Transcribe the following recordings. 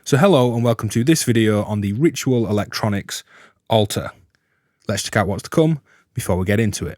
So hello and welcome to this video on the Ritual Electronics Alter. Let's check out what's to come before we get into it.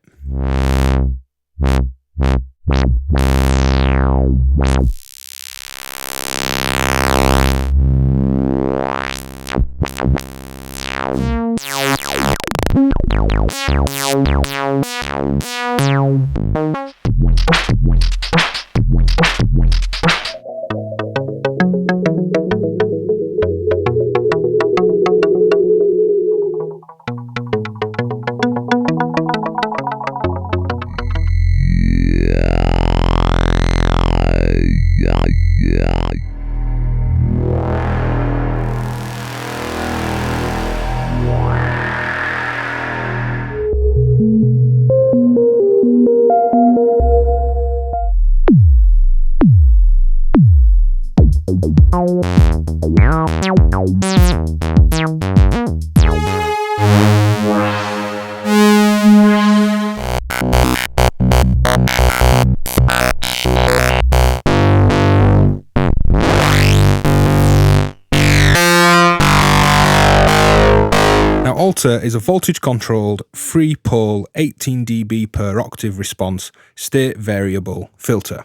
Alter is a voltage-controlled, free-pole, 18 dB per octave response, state-variable filter.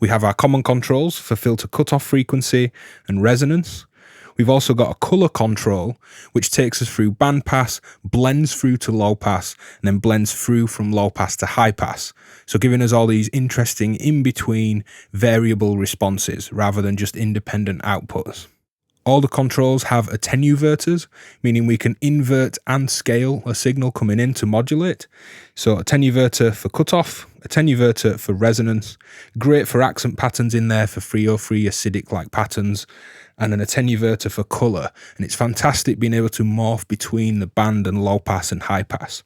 We have our common controls for filter cutoff frequency and resonance. We've also got a colour control, which takes us through bandpass, blends through to low pass, and then blends through from low pass to high pass. So giving us all these interesting in-between variable responses, rather than just independent outputs. All the controls have attenuverters, meaning we can invert and scale a signal coming in to modulate. So attenuverter for cutoff, attenuverter for resonance, great for accent patterns in there for 303 acidic-like patterns, and an attenuverter for colour. And it's fantastic being able to morph between the band and low pass and high pass.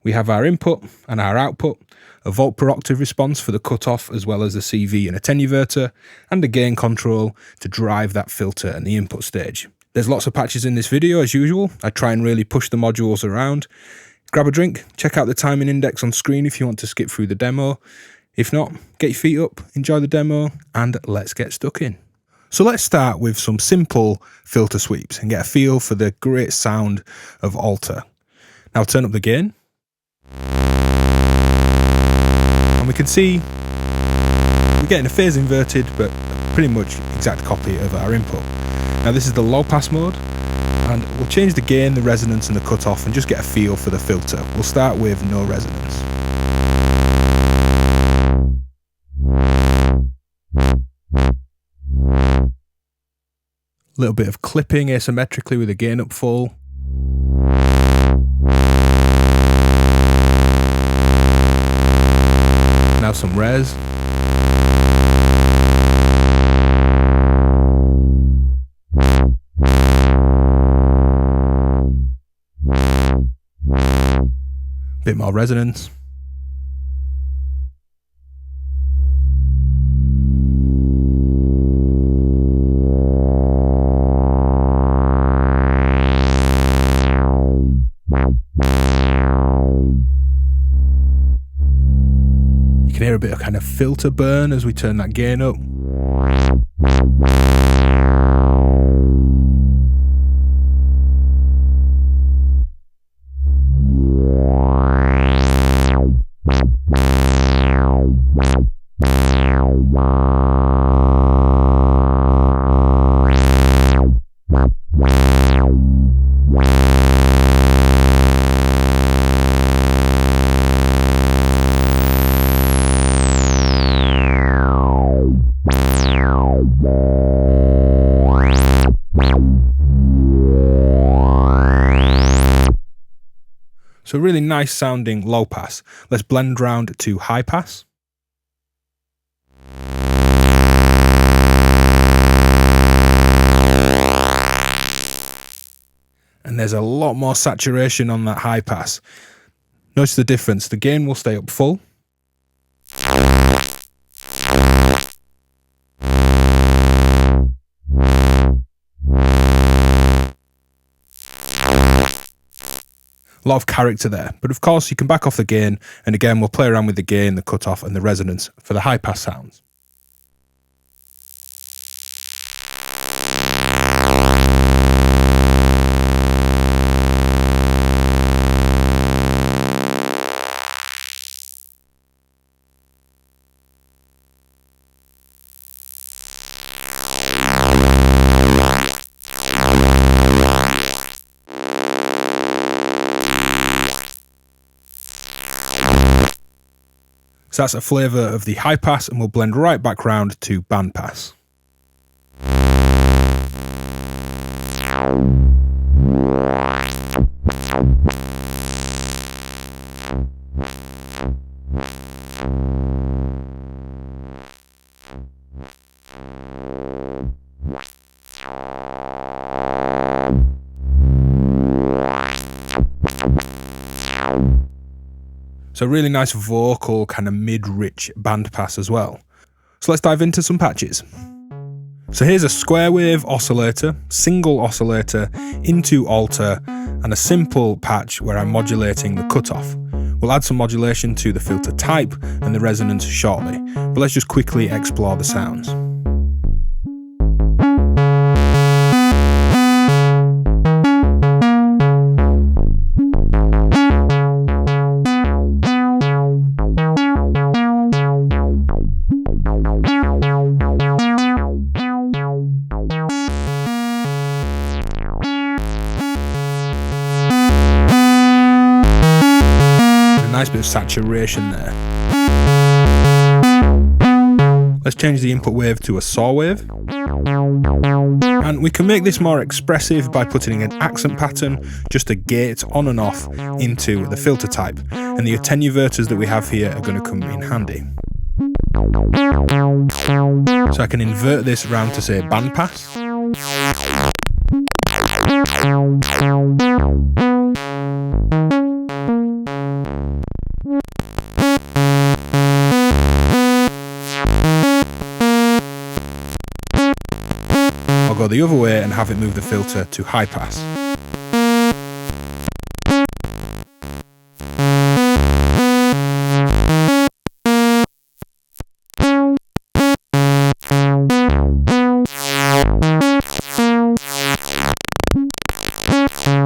We have our input and our output, a volt per octave response for the cutoff as well as the CV and attenuverter, and a gain control to drive that filter and the input stage. There's lots of patches in this video as usual. I try and really push the modules around. Grab a drink, check out the timing index on screen if you want to skip through the demo. If not, get your feet up, enjoy the demo, and let's get stuck in. So let's start with some simple filter sweeps and get a feel for the great sound of Alter. Now turn up the gain. And we can see we're getting a phase inverted, but pretty much exact copy of our input. Now this is the low pass mode, and we'll change the gain, the resonance and the cutoff and just get a feel for the filter. We'll start with no resonance. A little bit of clipping asymmetrically with the gain up full. Now some res. Bit more resonance. You can hear a bit of kind of filter burn as we turn that gain up. So really nice sounding low pass. Let's blend round to high pass. And there's a lot more saturation on that high pass. Notice the difference. The gain will stay up full. A lot of character there, but of course you can back off the gain, and again we'll play around with the gain, the cutoff and the resonance for the high pass sounds. So that's a flavour of the high pass, and we'll blend right back round to band pass. So really nice vocal, kind of mid-rich band pass as well. So let's dive into some patches. So here's a square wave oscillator, single oscillator into alter, and a simple patch where I'm modulating the cutoff. We'll add some modulation to the filter type and the resonance shortly, but let's just quickly explore the sounds. Nice bit of saturation there. Let's change the input wave to a saw wave. And we can make this more expressive by putting an accent pattern, just a gate on and off, into the filter type. And the attenuators that we have here are going to come in handy. So I can invert this round to say band pass. I'll go the other way and have it move the filter to high pass.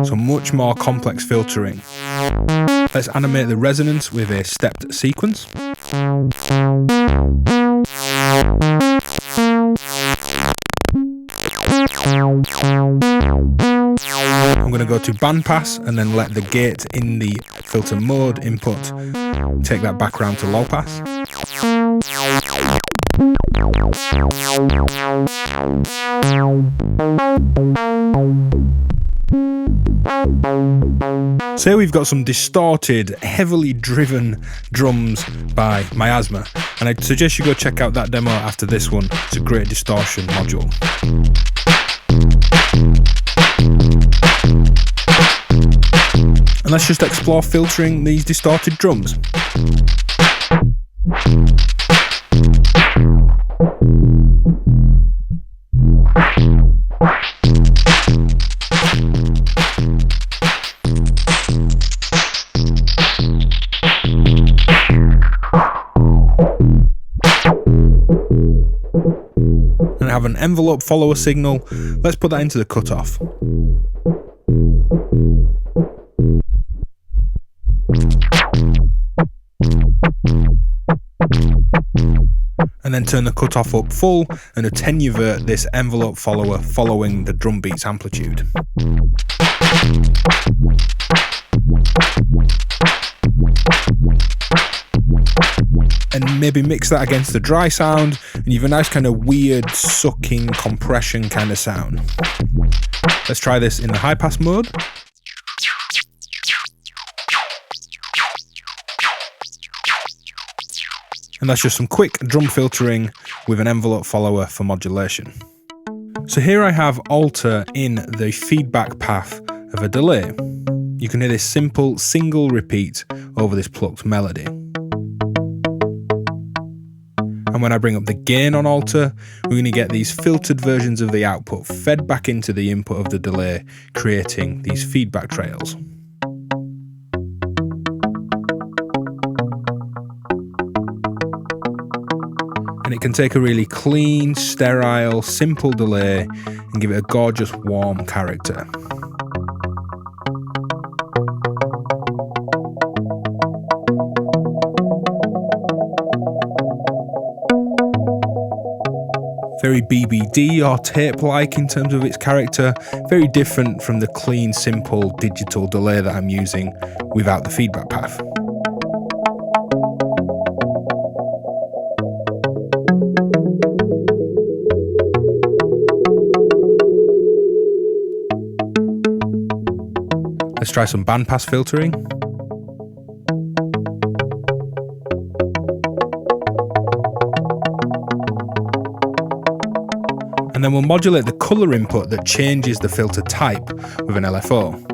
So much more complex filtering. Let's animate the resonance with a stepped sequence. I'm going to go to band pass and then let the gate in the filter mode input take that back round to low pass. So we've got some distorted, heavily driven drums by Miasma, and I'd suggest you go check out that demo after this one. It's a great distortion module. And let's just explore filtering these distorted drums. And I have an envelope follower signal. Let's put that into the cutoff. And then turn the cutoff up full and attenuate this envelope follower following the drum beat's amplitude. And maybe mix that against the dry sound, and you have a nice kind of weird sucking compression kind of sound. Let's try this in the high pass mode. And that's just some quick drum filtering with an envelope follower for modulation. So here I have alter in the feedback path of a delay. You can hear this simple single repeat over this plucked melody. And when I bring up the gain on alter, we're going to get these filtered versions of the output fed back into the input of the delay, creating these feedback trails. And it can take a really clean, sterile, simple delay and give it a gorgeous, warm character. Very BBD or tape-like in terms of its character, very different from the clean, simple digital delay that I'm using without the feedback path. Let's try some bandpass filtering. And then we'll modulate the colour input that changes the filter type with an LFO.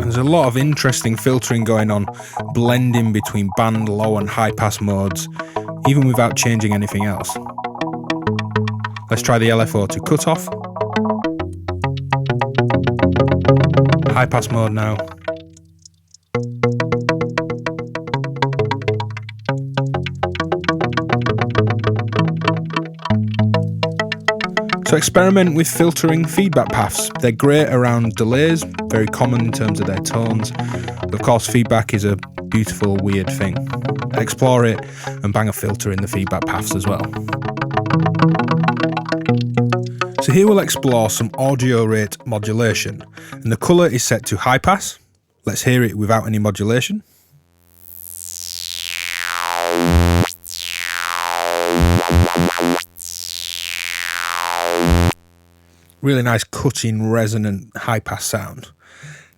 There's a lot of interesting filtering going on, blending between band, low and high pass modes, even without changing anything else. Let's try the LFO to cut off. High pass mode now. So experiment with filtering feedback paths. They're great around delays, very common in terms of their tones. Of course, feedback is a beautiful, weird thing. Explore it and bang a filter in the feedback paths as well. So here we'll explore some audio rate modulation, and the colour is set to high pass. Let's hear it without any modulation. Really nice cutting, resonant, high pass sound.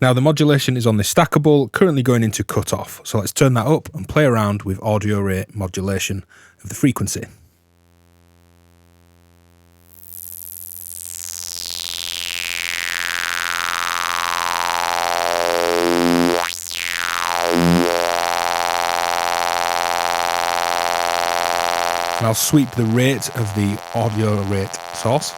Now the modulation is on this stackable, currently going into cut off. So let's turn that up and play around with audio rate modulation of the frequency. And I'll sweep the rate of the audio rate source.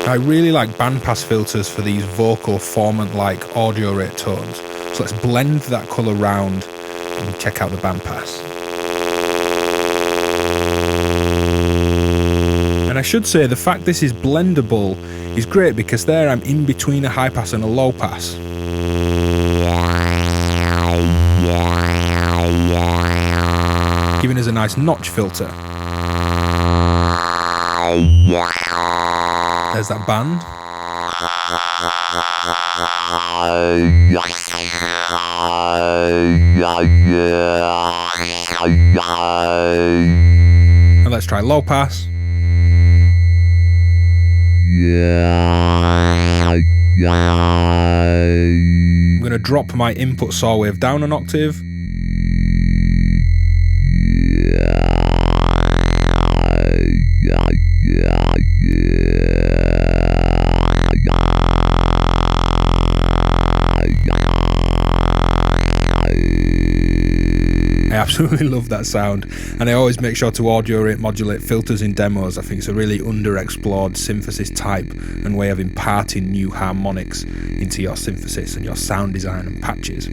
I really like bandpass filters for these vocal formant-like audio rate tones. So let's blend that colour round and check out the bandpass. And I should say the fact this is blendable is great because there I'm in between a high pass and a low pass. Giving us a nice notch filter. There's that band. And let's try low pass. I'm going to drop my input saw wave down an octave. I absolutely love that sound, and I always make sure to audio rate modulate filters in demos. I think it's a really underexplored synthesis type and way of imparting new harmonics into your synthesis and your sound design and patches.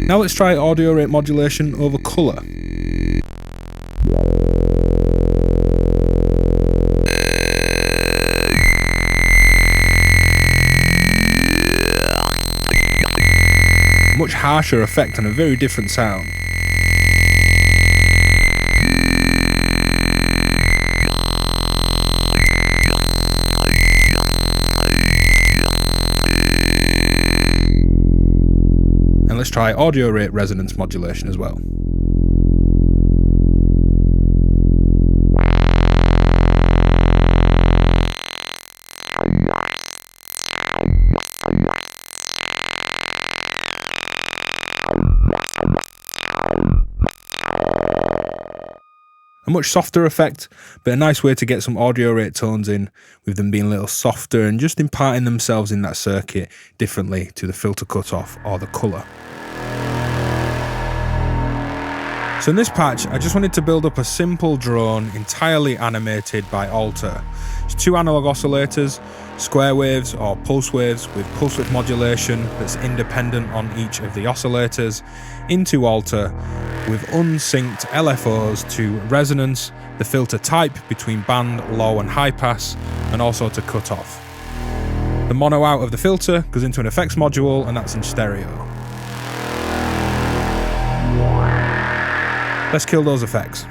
Now let's try audio rate modulation over colour. Much harsher effect and a very different sound. And let's try audio rate resonance modulation as well. A much softer effect, but a nice way to get some audio rate tones in, with them being a little softer and just imparting themselves in that circuit differently to the filter cutoff or the colour. So in this patch, I just wanted to build up a simple drone entirely animated by Alter. It's 2 analog oscillators, square waves or pulse waves with pulse width modulation that's independent on each of the oscillators, into Alter with unsynced LFOs to resonance, the filter type between band, low and high pass, and also to cut off. The mono out of the filter goes into an effects module, and that's in stereo. Let's kill those effects.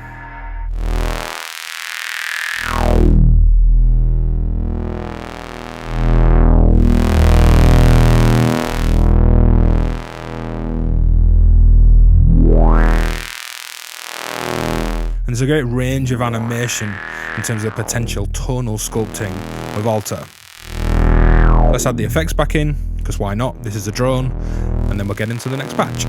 And there's a great range of animation in terms of potential tonal sculpting with Alter. Let's add the effects back in, because why not? This is a drone, and then we'll get into the next patch.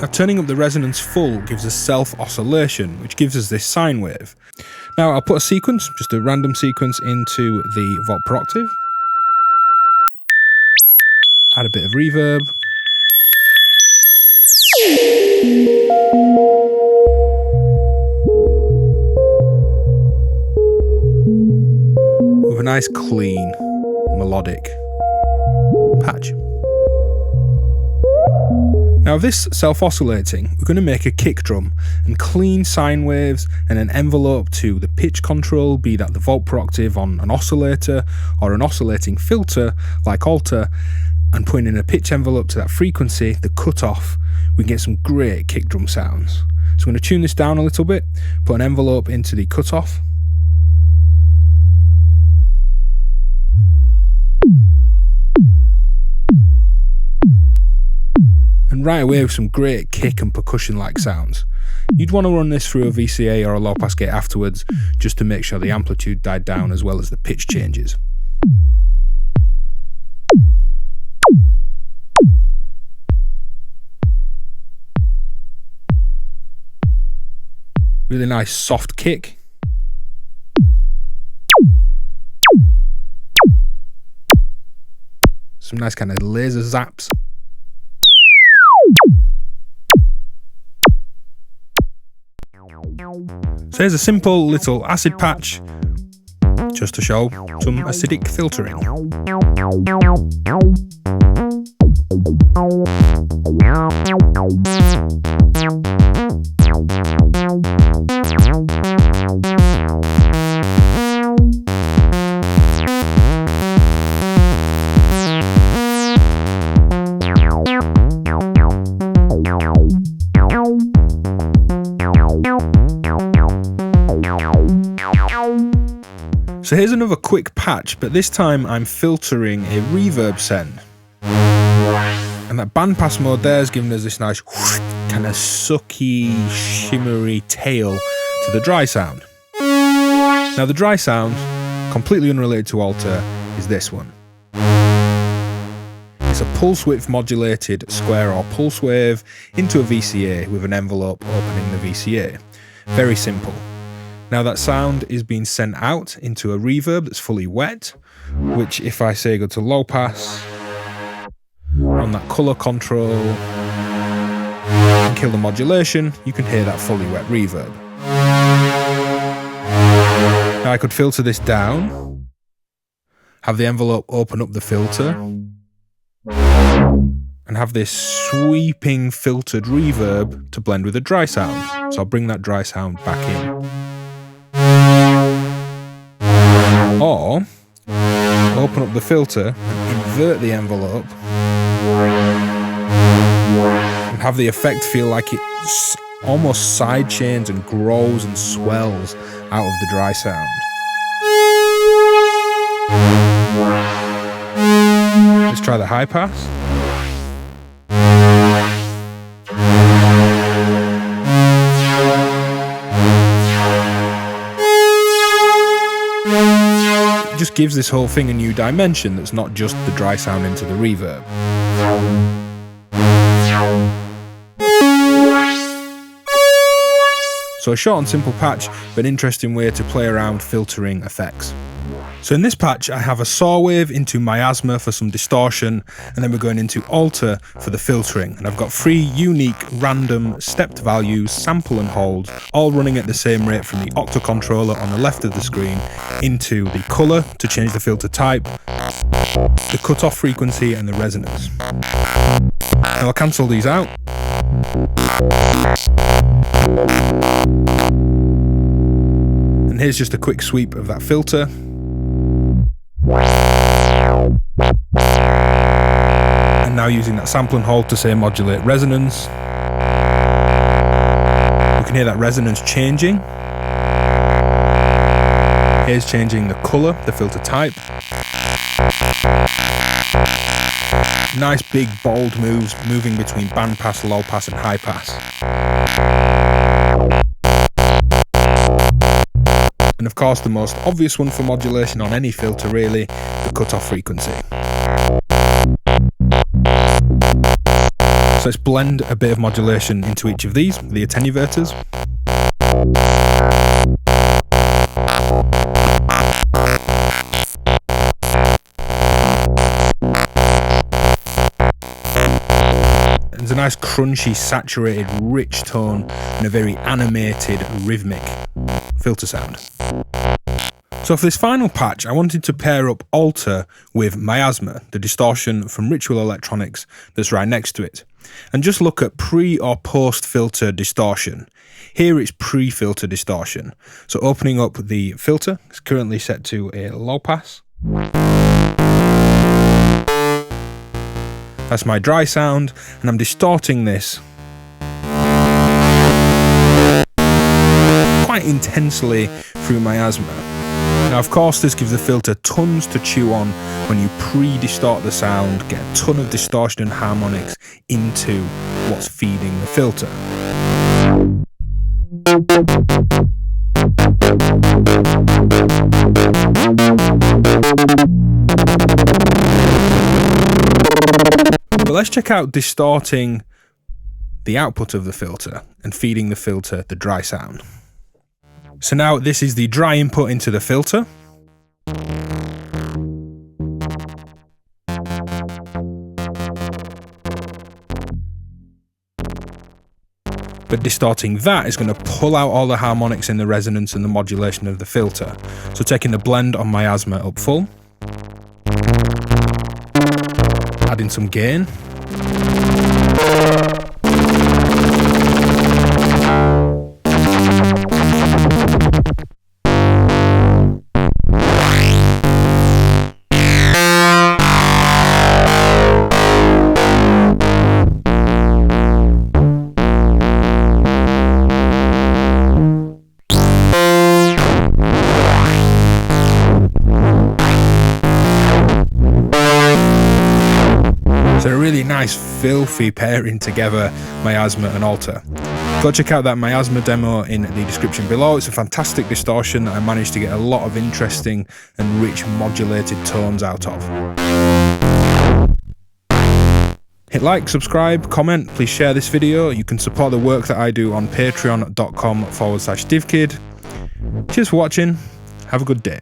Now, turning up the resonance full gives us self-oscillation, which gives us this sine wave. Now, I'll put a sequence, just a random sequence, into the volt per octave. Add a bit of reverb. With a nice clean, melodic patch. Now, this self-oscillating, we're going to make a kick drum and clean sine waves and an envelope to the pitch control, be that the volt per octave on an oscillator or an oscillating filter like Alter, and putting in a pitch envelope to that frequency, the cutoff, we can get some great kick drum sounds. So I'm going to tune this down a little bit, put an envelope into the cutoff. And right away with some great kick and percussion like sounds. You'd want to run this through a VCA or a low pass gate afterwards, just to make sure the amplitude died down as well as the pitch changes. Really nice soft kick. Some nice kind of laser zaps. So here's a simple little acid patch, just to show some acidic filtering. So here's another quick patch, but this time I'm filtering a reverb send. And that bandpass mode there is giving us this nice kind of sucky, shimmery tail to the dry sound. Now the dry sound, completely unrelated to Alter, is this one. It's a pulse width modulated square or pulse wave into a VCA with an envelope opening the VCA. Very simple. Now that sound is being sent out into a reverb that's fully wet, which if I say go to low pass, on that colour control, and kill the modulation, you can hear that fully wet reverb. Now I could filter this down, have the envelope open up the filter, and have this sweeping filtered reverb to blend with the dry sound. So I'll bring that dry sound back in. Or open up the filter and invert the envelope and have the effect feel like it almost side chains and grows and swells out of the dry sound. Let's try the high pass. Just gives this whole thing a new dimension that's not just the dry sound into the reverb. So a short and simple patch, but an interesting way to play around filtering effects. So in this patch I have a saw wave into Miasma for some distortion, and then we're going into Alter for the filtering, and I've got 3 unique random stepped values, sample and hold, all running at the same rate from the octa controller on the left of the screen into the colour to change the filter type, the cutoff frequency and the resonance. Now I'll cancel these out And here's just a quick sweep of that filter. And now using that sample and hold to say modulate resonance. We can hear that resonance changing. Here's changing the colour, the filter type. Nice big bold moves, moving between band pass, low pass and high pass. And of course the most obvious one for modulation on any filter really, the cutoff frequency. So let's blend a bit of modulation into each of these, the attenuators. There's a nice crunchy, saturated, rich tone and a very animated, rhythmic filter sound. So for this final patch, I wanted to pair up Alter with Miasma, the distortion from Ritual Electronics that's right next to it, and just look at pre or post filter distortion. Here it's pre-filter distortion. So opening up the filter, it's currently set to a low pass. That's my dry sound, and I'm distorting this quite intensely through Miasma. Now of course this gives the filter tons to chew on when you pre-distort the sound, get a ton of distortion and harmonics into what's feeding the filter. But let's check out distorting the output of the filter and feeding the filter the dry sound. So now this is the dry input into the filter. But distorting that is going to pull out all the harmonics in the resonance and the modulation of the filter. So taking the blend on Miasma up full. Adding some gain. So a really nice filthy pairing together, Miasma and Alter. Go check out that Miasma demo in the description below. It's a fantastic distortion that I managed to get a lot of interesting and rich modulated tones out of. Hit like, subscribe, comment, please share this video. You can support the work that I do on patreon.com/DivKid. Cheers for watching, have a good day.